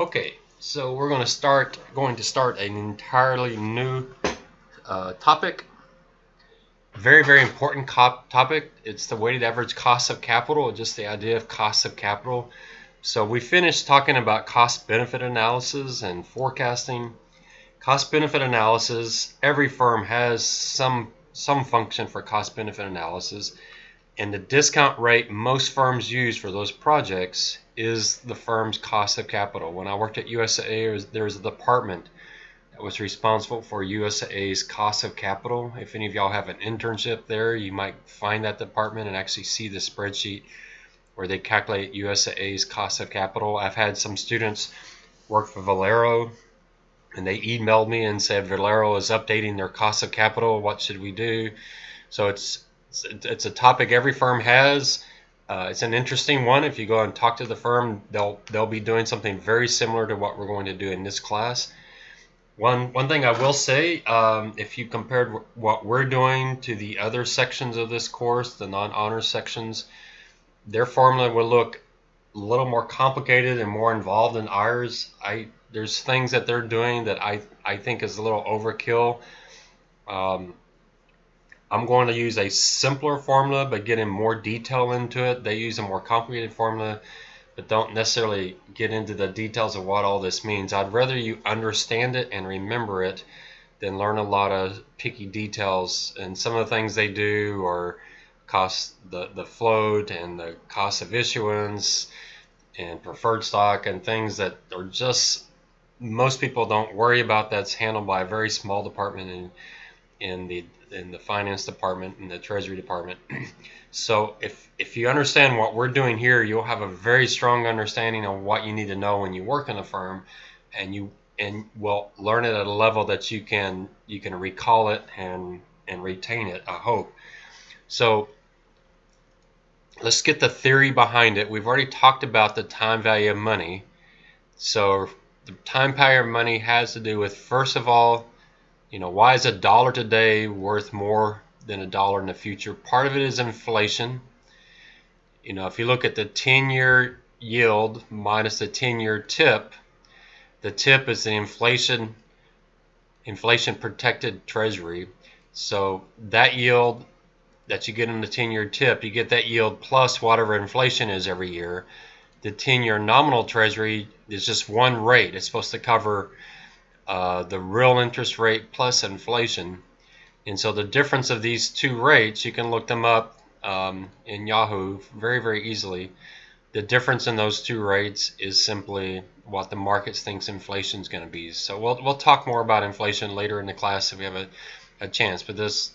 Okay, so we're going to start an entirely new topic. Very, very important topic. It's the weighted average cost of capital, just the idea of cost of capital. So we finished talking about cost benefit analysis and forecasting. Cost benefit analysis, every firm has some function for cost benefit analysis, and the discount rate most firms use for those projects is the firm's cost of capital. When I worked at USAA, there was a department that was responsible for USAA's cost of capital. If any of y'all have an internship there, you might find that department and actually see the spreadsheet where they calculate USAA's cost of capital. I've had some students work for Valero, and they emailed me and said Valero is updating their cost of capital. What should we do? So it's a topic every firm has. It's an interesting one. If you go and talk to the firm, they'll be doing something very similar to what we're going to do in this class. One thing I will say, if you compared what we're doing to the other sections of this course, the non-honors sections, their formula will look a little more complicated and more involved than ours. There's things that they're doing that I think is a little overkill. I'm going to use a simpler formula but get in more detail into it. They use a more complicated formula but don't necessarily get into the details of what all this means. I'd rather you understand it and remember it than learn a lot of picky details. And some of the things they do are cost, the float and the cost of issuance and preferred stock and things that are just, most people don't worry about. That's handled by a very small department in the finance department and the treasury department. So if you understand what we're doing here, you'll have a very strong understanding of what you need to know when you work in a firm, and will learn it at a level that you can recall it and retain it, I hope. So let's get the theory behind it. We've already talked about the time value of money. So the time value of money has to do with, first of all, why is $1 today worth more than $1 in the future? Part of it is inflation. If you look at the 10-year yield minus the 10-year tip, the tip is the inflation protected treasury. So that yield that you get in the 10-year tip, you get that yield plus whatever inflation is every year. The 10-year nominal treasury is just one rate. It's supposed to cover the real interest rate plus inflation. And so the difference of these two rates, you can look them up in Yahoo very, very easily. The difference in those two rates is simply what the market thinks inflation is going to be. So we'll talk more about inflation later in the class if we have a chance. But this,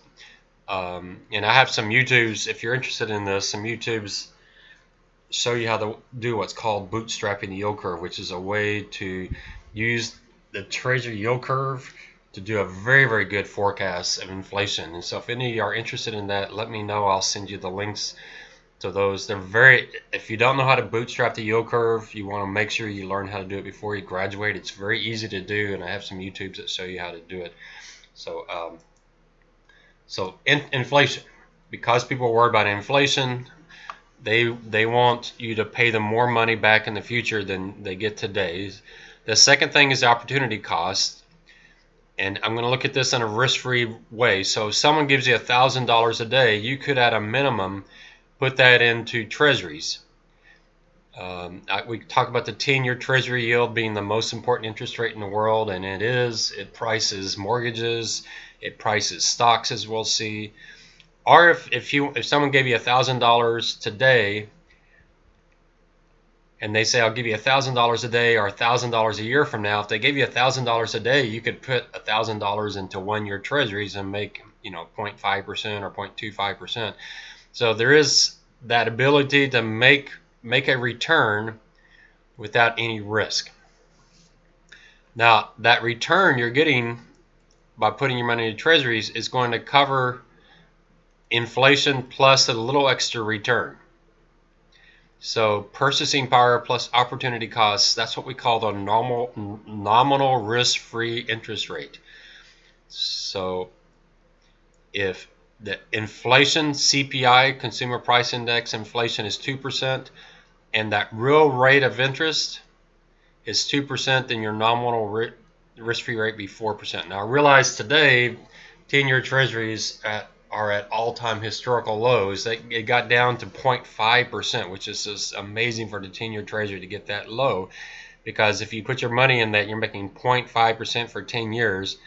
and I have some YouTubes, if you're interested in this, some YouTubes show you how to do what's called bootstrapping the yield curve, which is a way to use the treasury yield curve to do a very, very good forecast of inflation. And so if any of you are interested in that, let me know. I'll send you the links to those. If you don't know how to bootstrap the yield curve, you want to make sure you learn how to do it before you graduate. It's very easy to do, and I have some YouTubes that show you how to do it. So inflation, because people worry about inflation, they want you to pay them more money back in the future than they get today. The second thing is opportunity cost, and I'm going to look at this in a risk-free way. So if someone gives you $1,000 a day, you could at a minimum put that into treasuries. We talk about the 10-year treasury yield being the most important interest rate in the world, and it is. It prices mortgages, it prices stocks, as we'll see. Or if someone gave you $1,000 today, and they say, I'll give you $1,000 a day or $1,000 a year from now, if they gave you $1,000 a day, you could put $1,000 into one-year treasuries and make 0.5% or 0.25%. So there is that ability to make a return without any risk. Now, that return you're getting by putting your money into treasuries is going to cover inflation plus a little extra return. So purchasing power plus opportunity costs, that's what we call the nominal risk-free interest rate. So if the inflation, CPI, Consumer Price Index inflation is 2%, and that real rate of interest is 2%, then your nominal risk-free rate be 4%. Now I realize today 10-year treasuries are at all-time historical lows. It got down to 0.5%, which is just amazing for the 10-year treasury to get that low, because if you put your money in that, you're making 0.5% for 10 years.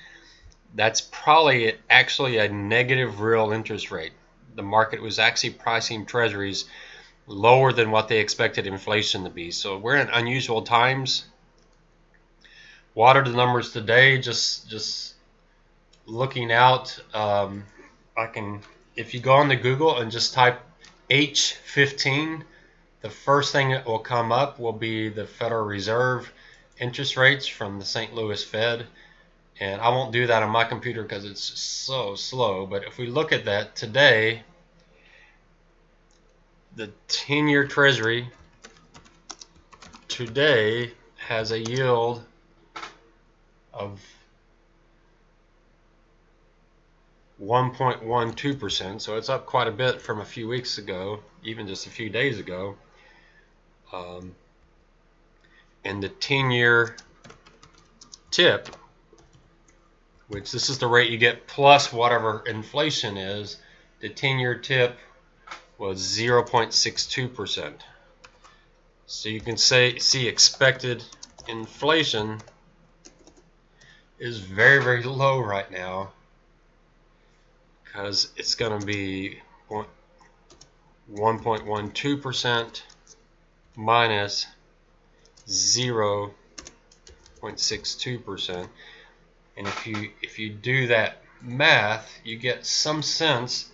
That's probably actually a negative real interest rate. The market was actually pricing treasuries lower than what they expected inflation to be. So we're in unusual times. What are the numbers today? Just looking out, if you go on to Google and just type H15, the first thing that will come up will be the Federal Reserve interest rates from the St. Louis Fed. And I won't do that on my computer because it's so slow. But if we look at that today, the 10-year treasury today has a yield of 1.12%, so it's up quite a bit from a few weeks ago, even just a few days ago. And the 10-year tip, which this is the rate you get plus whatever inflation is, the 10-year tip was 0.62%. So you can see expected inflation is very, very low right now, because it's going to be 1.12% minus 0.62%. And if you do that math, you get some sense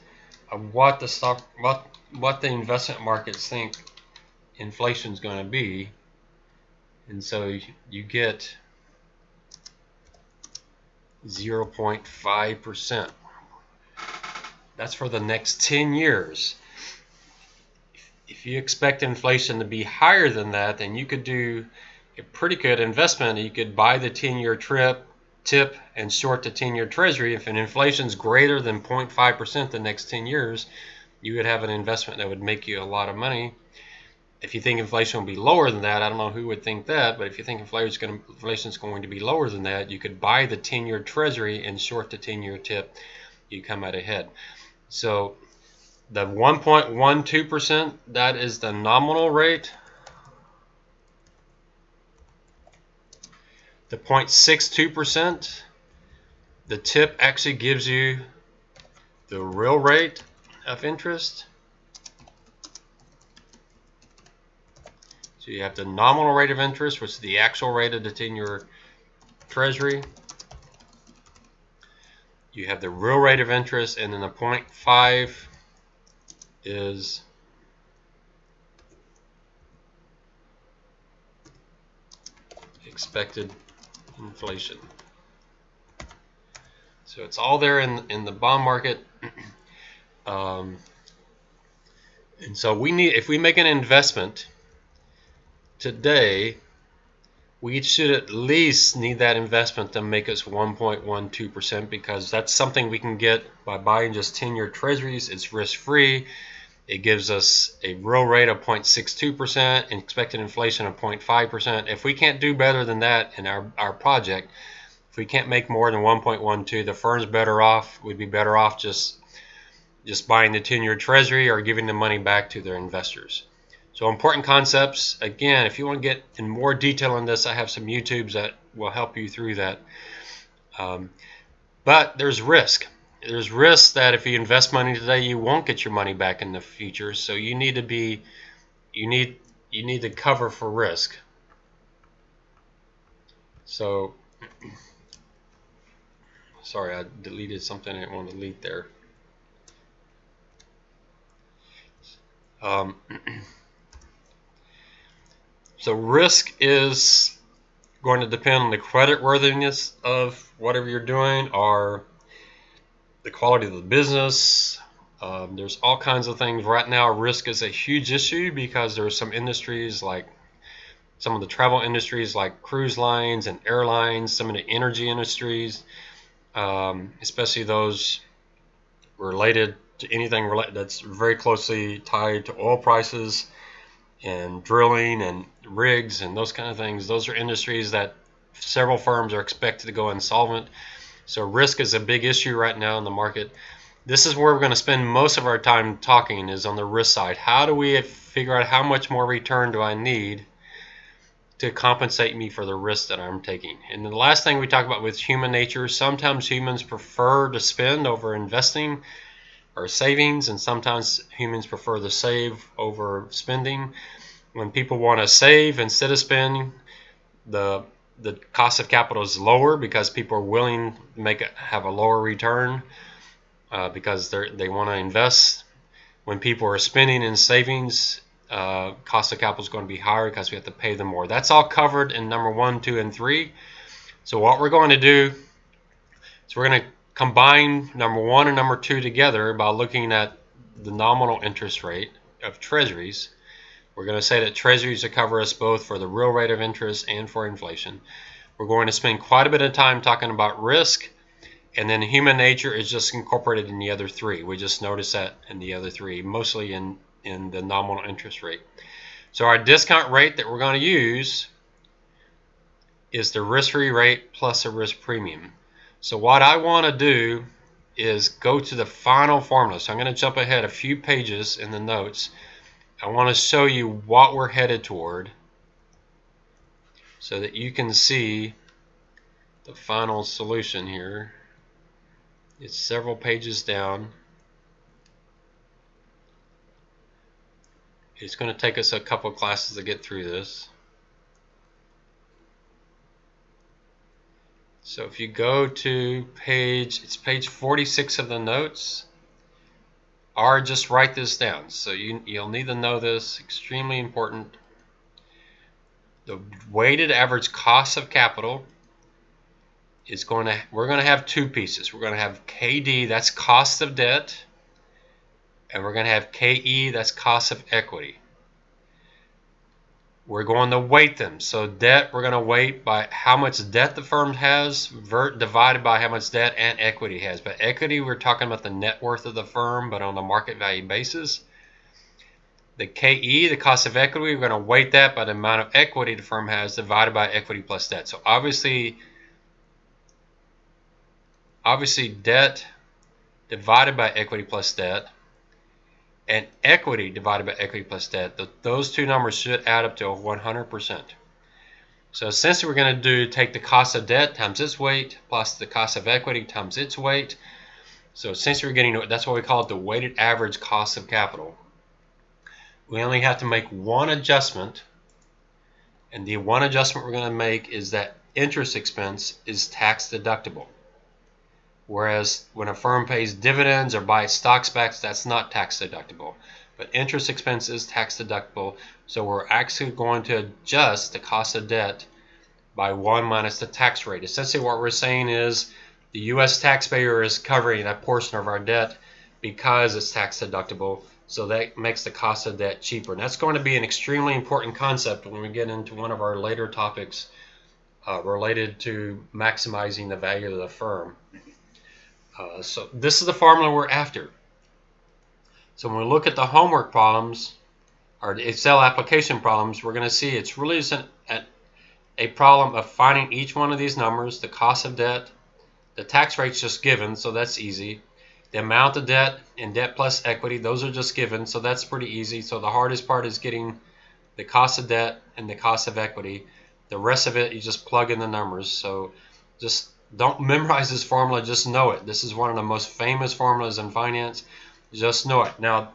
of what the investment markets think inflation is going to be. And so you get 0.5%. That's for the next 10 years. If you expect inflation to be higher than that, then you could do a pretty good investment. You could buy the 10-year tip and short the 10-year treasury. If an inflation is greater than 0.5% the next 10 years, you would have an investment that would make you a lot of money. If you think inflation will be lower than that, I don't know who would think that, but if you think inflation is going to be lower than that, you could buy the 10-year treasury and short the 10-year tip. You come out ahead. So the 1.12%, that is the nominal rate. The 0.62%, the tip actually gives you the real rate of interest. So you have the nominal rate of interest, which is the actual rate of the 10-year treasury. You have the real rate of interest, and then the 0.5 is expected inflation. So it's all there in the bond market. And so if we make an investment today, we should at least need that investment to make us 1.12%, because that's something we can get by buying just 10-year treasuries. It's risk-free. It gives us a real rate of 0.62% and expected inflation of 0.5%. If we can't do better than that in our project, if we can't make more than 1.12, the firm's better off. We'd be better off just buying the 10-year treasury or giving the money back to their investors. So important concepts. Again, if you want to get in more detail on this, I have some YouTubes that will help you through that. But there's risk. There's risk that if you invest money today, you won't get your money back in the future. So you need to cover for risk. So sorry, I deleted something I didn't want to delete there. So risk is going to depend on the credit worthiness of whatever you're doing, or the quality of the business. There's all kinds of things. Right now, risk is a huge issue because there are some industries, like some of the travel industries like cruise lines and airlines, some of the energy industries, especially those related to anything that's very closely tied to oil prices. and drilling and rigs and those kind of things. Those are industries that several firms are expected to go insolvent. So risk is a big issue right now in the market. This is where we're going to spend most of our time talking, is on the risk side. How do we figure out how much more return do I need to compensate me for the risk that I'm taking? And the last thing we talk about with human nature, sometimes humans prefer to spend over investing or savings, and sometimes humans prefer to save over spending. When people want to save instead of spending, the cost of capital is lower because people are willing to have a lower return because they want to invest. When people are spending in savings, cost of capital is going to be higher because we have to pay them more. That's all covered in number 1, 2, and 3. So what we're going to do is we're going to combine number 1 and number 2 together by looking at the nominal interest rate of treasuries. We're going to say that treasuries will cover us both for the real rate of interest and for inflation. We're going to spend quite a bit of time talking about risk, and then human nature is just incorporated in the other 3. We just noticed that in the other 3, mostly in the nominal interest rate. So our discount rate that we're going to use is the risk-free rate plus a risk premium. So what I want to do is go to the final formula. So I'm going to jump ahead a few pages in the notes. I want to show you what we're headed toward so that you can see the final solution here. It's several pages down. It's going to take us a couple of classes to get through this. So if you go to it's page 46 of the notes, or just write this down. So you'll need to know this, extremely important. The weighted average cost of capital is we're going to have 2 pieces. We're going to have KD, that's cost of debt, and we're going to have KE, that's cost of equity. We're going to weight them. So debt, we're going to weight by how much debt the firm has divided by how much debt and equity has. But equity, we're talking about the net worth of the firm, but on a market value basis. The KE, the cost of equity, we're going to weight that by the amount of equity the firm has divided by equity plus debt. So obviously debt divided by equity plus debt and equity divided by equity plus debt, those 2 numbers should add up to 100%. So essentially we're going to take the cost of debt times its weight plus the cost of equity times its weight. So essentially we're getting, that's what we call it, the weighted average cost of capital. We only have to make one adjustment, and the one adjustment we're going to make is that interest expense is tax deductible. Whereas when a firm pays dividends or buys stocks back, that's not tax deductible. But interest expense is tax deductible, so we're actually going to adjust the cost of debt by 1 minus the tax rate. Essentially what we're saying is the U.S. taxpayer is covering that portion of our debt because it's tax deductible, so that makes the cost of debt cheaper. And that's going to be an extremely important concept when we get into one of our later topics related to maximizing the value of the firm. So this is the formula we're after. So when we look at the homework problems, or the Excel application problems, we're going to see it's really a problem of finding each one of these numbers, the cost of debt, the tax rate's just given, so that's easy. The amount of debt and debt plus equity, those are just given, so that's pretty easy. So the hardest part is getting the cost of debt and the cost of equity. The rest of it, you just plug in the numbers. So just don't memorize this formula, just know it. This is one of the most famous formulas in finance. Just know it. Now,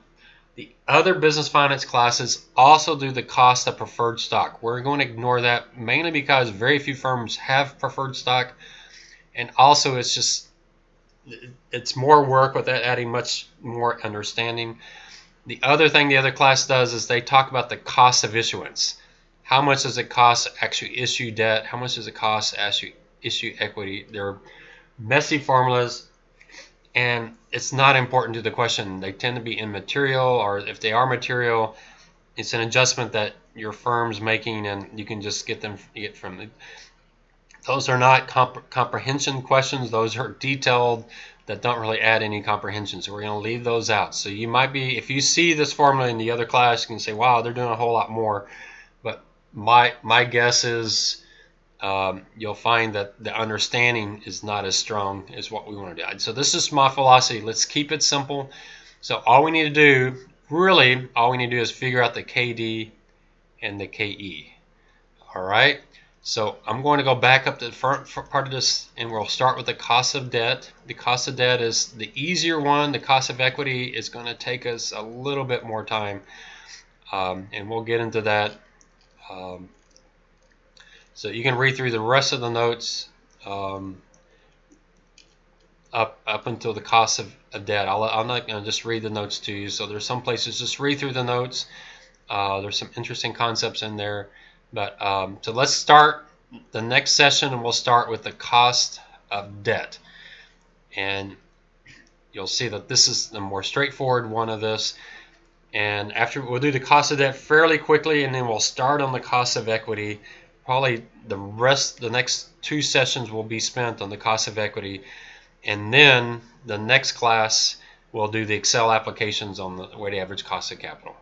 the other business finance classes also do the cost of preferred stock. We're going to ignore that mainly because very few firms have preferred stock, and also it's more work without adding much more understanding. The other thing the other class does is they talk about the cost of issuance. How much does it cost to actually issue debt? How much does it cost to actually issue equity? They're messy formulas, and it's not important to the question. They tend to be immaterial, or if they are material, it's an adjustment that your firm's making, and you can just get from it. Those are not comprehension questions. Those are detailed that don't really add any comprehension. So we're going to leave those out. So you might be, if you see this formula in the other class, you can say, wow, they're doing a whole lot more. But my guess is you'll find that the understanding is not as strong as what we want to do. So this is my philosophy. Let's keep it simple. So all we need to do, really, all we need to do is figure out the KD and the KE. All right. So I'm going to go back up to the front part of this, and we'll start with the cost of debt. The cost of debt is the easier one. The cost of equity is going to take us a little bit more time, and we'll get into that. So you can read through the rest of the notes up until the cost of debt. I'm not going to just read the notes to you. So there's some places just read through the notes. There's some interesting concepts in there. But so let's start the next session, and we'll start with the cost of debt. And you'll see that this is the more straightforward one of this. And after, we'll do the cost of debt fairly quickly, and then we'll start on the cost of equity. Probably the next 2 sessions will be spent on the cost of equity. And then the next class we'll do the Excel applications on the weighted average cost of capital.